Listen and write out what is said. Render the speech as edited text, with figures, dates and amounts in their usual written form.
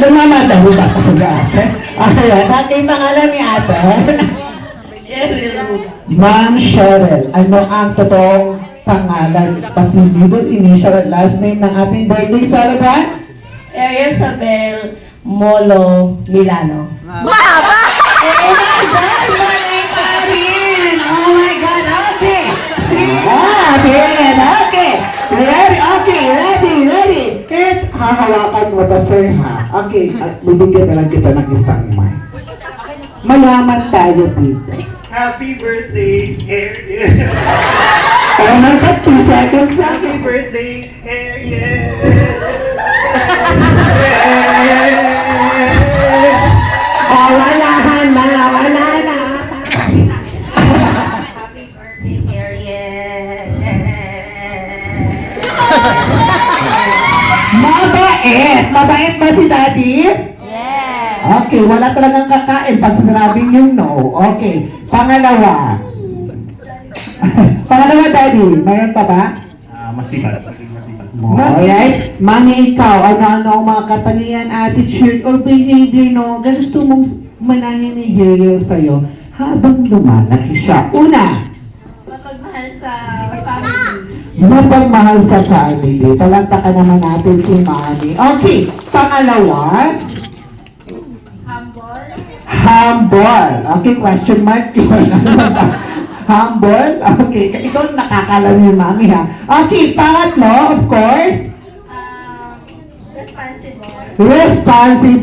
Nagmamadali ba ako na ate? Ayan, ating pangalan ni ate. Ma'am Cheryl, ano ang totoong pangalan, pag-ibig, initial at last name ng ating birthday celebrant? Isabel Molo Milano. Mama! Oh my God, okay! Okay. Ready. And hahawakan mo ba, sir, ha? Okay, at bibigyan na lang kita ng isang mic. Mayaman tayo dito. Happy birthday, Ariel! Pero may 2 seconds na. Happy birthday, Ariel! Oh, wala na. Happy birthday, Ariel. Mabait ba si Daddy? Yes. Okay, wala talagang kakain pag sinabing yung no. Okay, pangalawa. Pangalawa, Daddy, mayroon pa ba? Masipag. Alright, Mami, ikaw, ano ang mga katangian, attitude, or behavior, no? Gusto mong mananinihiyo sa'yo habang lumalaki siya. Una, Mapagmahal sa family. mapagmahal sa family. Talagtakan naman natin si Mami. Okay, pangalawa, Humble. humble. Okay, question mark yun. Humble? Okay, ikaw nakakala ni Mami, ha? Okay, pangatlo, of course, Responsible. responsible.